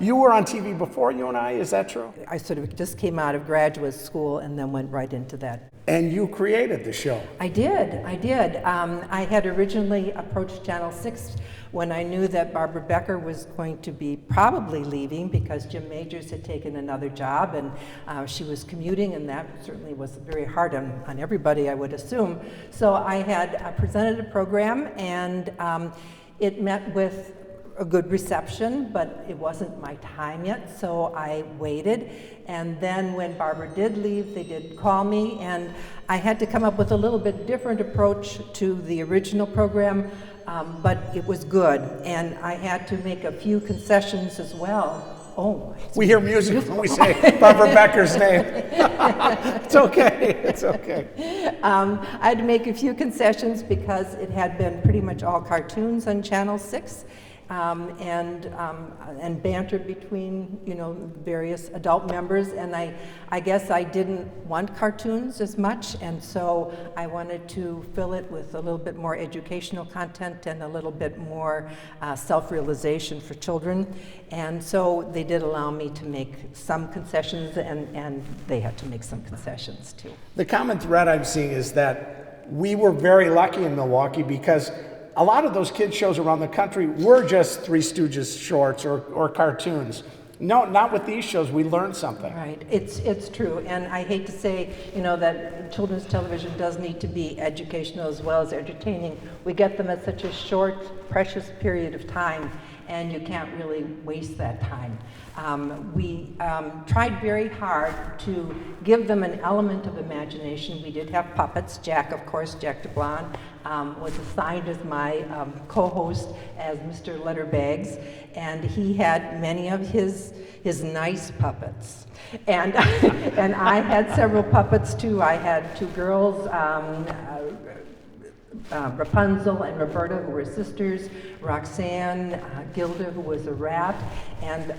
You were on TV before you and I, is that true? I sort of just came out of graduate school and then went right into that. And you created the show. I did. I had originally approached Channel 6 when I knew that Barbara Becker was going to be probably leaving because Jim Majors had taken another job and she was commuting, and that certainly was very hard on everybody, I would assume. So I had presented a program, and it met with a good reception, but it wasn't my time yet, so I waited. And then when Barbara did leave, they did call me, and I had to come up with a little bit different approach to the original program, but it was good. And I had to make a few concessions as well. Oh, we hear music when we say Barbara Becker's name. It's okay, it's okay. I had to make a few concessions because it had been pretty much all cartoons on Channel 6. And banter between, various adult members, and I guess I didn't want cartoons as much, and so I wanted to fill it with a little bit more educational content and a little bit more self-realization for children, and so they did allow me to make some concessions, and they had to make some concessions too. The common thread I'm seeing is that we were very lucky in Milwaukee because a lot of those kids shows around the country were just Three Stooges shorts or cartoons. No, not with these shows. We learned something. Right. It's true. And I hate to say, that children's television does need to be educational as well as entertaining. We get them at such a short, precious period of time, and you can't really waste that time. We tried very hard to give them an element of imagination. We did have puppets. Jack, of course, Jack DeBlon, was assigned as my co-host as Mr. Letterbags, and he had many of his nice puppets. And, and I had several puppets too. I had two girls, Rapunzel and Roberta, who were sisters, Roxanne, Gilda, who was a rat, and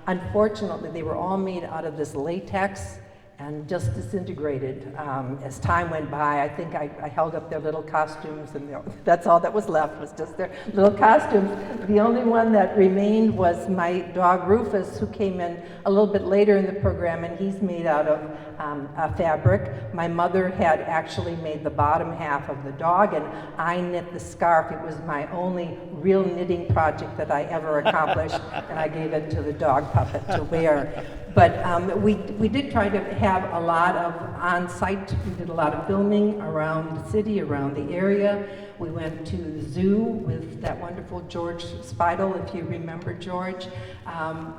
unfortunately they were all made out of this latex and just disintegrated as time went by. I think I held up their little costumes, and that's all that was left, was just their little costumes. The only one that remained was my dog Rufus, who came in a little bit later in the program, and he's made out of a fabric. My mother had actually made the bottom half of the dog, and I knit the scarf. It was my only real knitting project that I ever accomplished, and I gave it to the dog puppet to wear. But we did try to have a lot of on-site. We did a lot of filming around the city, around the area. We went to the zoo with that wonderful George Speidel, if you remember George.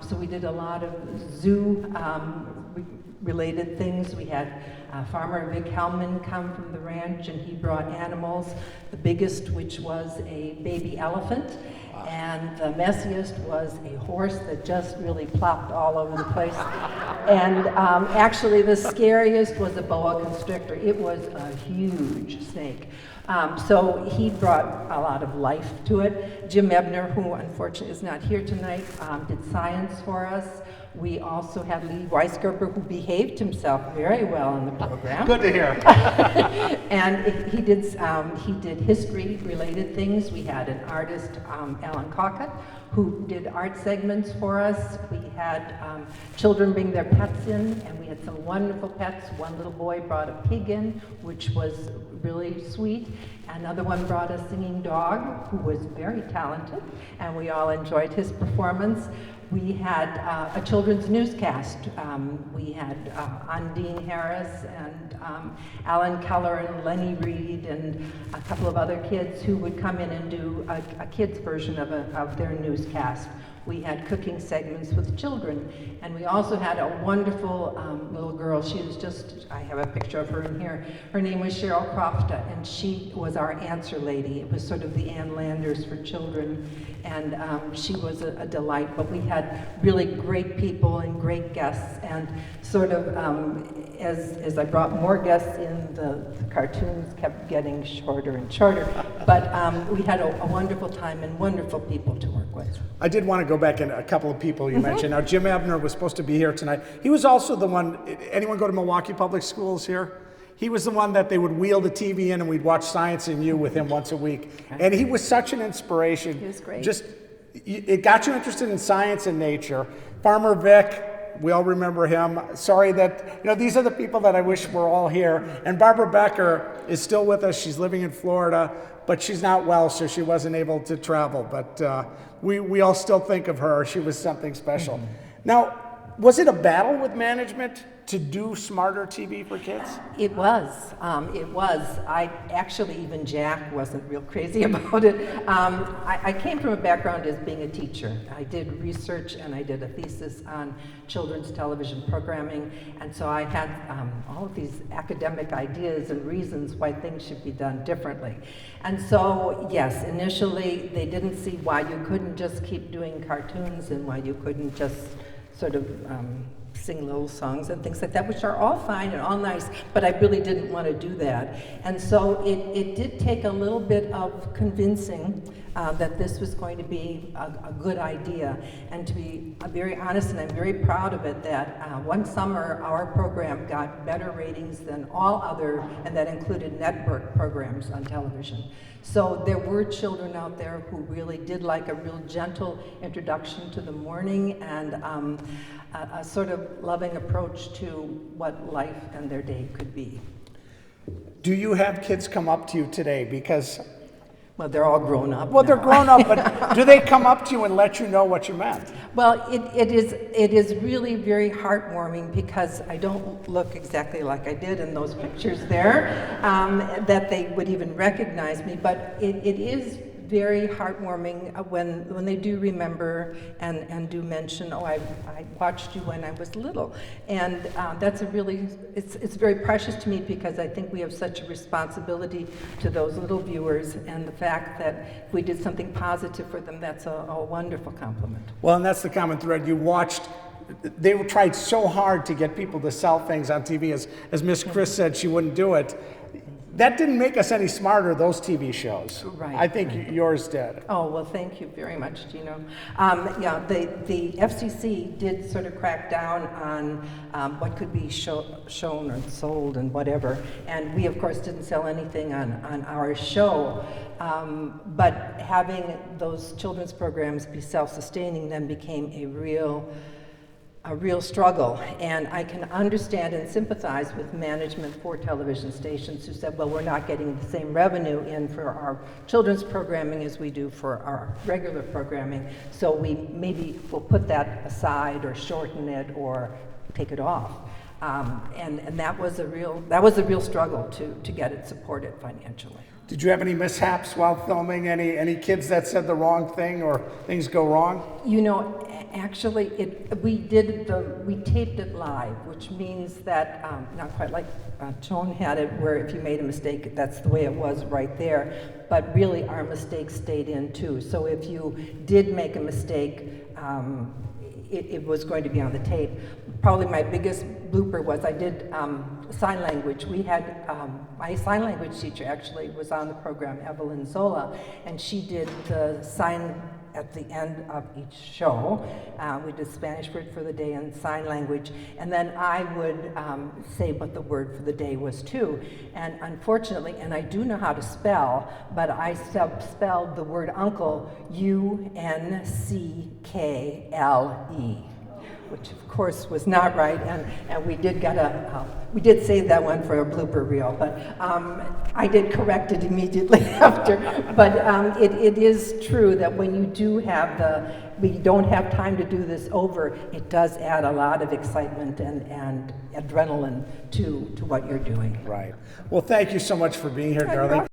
So we did a lot of zoo related things. We had farmer Vic Hellman come from the ranch, and he brought animals. The biggest, which was a baby elephant, and the messiest was a horse that just really plopped all over the place. And actually the scariest was a boa constrictor. It was a huge snake. So he brought a lot of life to it. Jim Ebner, who unfortunately is not here tonight, did science for us. We also had Lee Weisgerber, who behaved himself very well in the program. Good to hear. And he did history-related things. We had an artist, Alan Caucutt, who did art segments for us. We had children bring their pets in, and we had some wonderful pets. One little boy brought a pig in, which was really sweet. Another one brought a singing dog, who was very talented, and we all enjoyed his performance. We had a children's newscast. We had Undine Harris and Alan Keller and Lenny Reed and a couple of other kids who would come in and do a kid's version of their newscast. We had cooking segments with children, and we also had a wonderful little girl. She was just, I have a picture of her in here. Her name was Cheryl Crofta, and she was our answer lady. It was sort of the Ann Landers for children, and she was a delight. But we had really great people and great guests, and sort of as I brought more guests in, the cartoons kept getting shorter and shorter. But we had a wonderful time and wonderful people to work with. I did want to go back in a couple of people you mentioned. Now, Jim Ebner was supposed to be here tonight. He was also the one, anyone go to Milwaukee Public Schools here? He was the one that they would wheel the TV in and we'd watch Science and You with him once a week. And he was such an inspiration. He was great. Just It got you interested in science and nature. Farmer Vic, we all remember him. Sorry that, these are the people that I wish were all here. And Barbara Becker is still with us. She's living in Florida, but she's not well, so she wasn't able to travel. But we all still think of her. She was something special. Now, was it a battle with management to do smarter TV for kids? It was. It was. Even Jack wasn't real crazy about it. I came from a background as being a teacher. I did research and I did a thesis on children's television programming, and so I had all of these academic ideas and reasons why things should be done differently. And so, yes, initially they didn't see why you couldn't just keep doing cartoons and why you couldn't just sort of sing little songs and things like that, which are all fine and all nice, but I really didn't want to do that. And so it did take a little bit of convincing that this was going to be a good idea. And to be very honest, and I'm very proud of it, that one summer our program got better ratings than all other, and that included network programs on television. So there were children out there who really did like a real gentle introduction to the morning and a sort of loving approach to what life and their day could be. Do you have kids come up to you today? Because well, they're all grown up. Well, now. They're grown up, but do they come up to you and let you know what you meant? Well, it is really very heartwarming because I don't look exactly like I did in those pictures there, that they would even recognize me, but it is very heartwarming when they do remember and do mention, oh, I watched you when I was little. And that's it's very precious to me because I think we have such a responsibility to those little viewers, and the fact that if we did something positive for them, that's a wonderful compliment. Well, and that's the common thread. You watched, they tried so hard to get people to sell things on TV. As Miss Chris said, she wouldn't do it. That didn't make us any smarter, those TV shows. Right. I think yours did. Oh, well, thank you very much, Gino. The FCC did sort of crack down on what could be shown or sold and whatever. And we, of course, didn't sell anything on our show. But having those children's programs be self-sustaining then became a real struggle, and I can understand and sympathize with management for television stations who said, well, we're not getting the same revenue in for our children's programming as we do for our regular programming, so maybe we'll put that aside or shorten it or take it off. And that was a real struggle to get it supported financially. Did you have any mishaps while filming? Any kids that said the wrong thing or things go wrong? Actually, we taped it live, which means that, not quite like Joan had it, where if you made a mistake, that's the way it was right there, but really our mistakes stayed in too. So if you did make a mistake, it was going to be on the tape. Probably my biggest blooper was I did sign language. We had, my sign language teacher actually was on the program, Evelyn Zola, and she did the sign at the end of each show. We did Spanish word for the day and sign language, and then I would say what the word for the day was too. And unfortunately, and I do know how to spell, but I spelled the word uncle UNCKLE, which of course was not right, and we did get we did save that one for a blooper reel, but I did correct it immediately after. But it is true that when you do have we don't have time to do this over, it does add a lot of excitement and adrenaline to what you're doing. Right. Well, thank you so much for being here, Darlyne.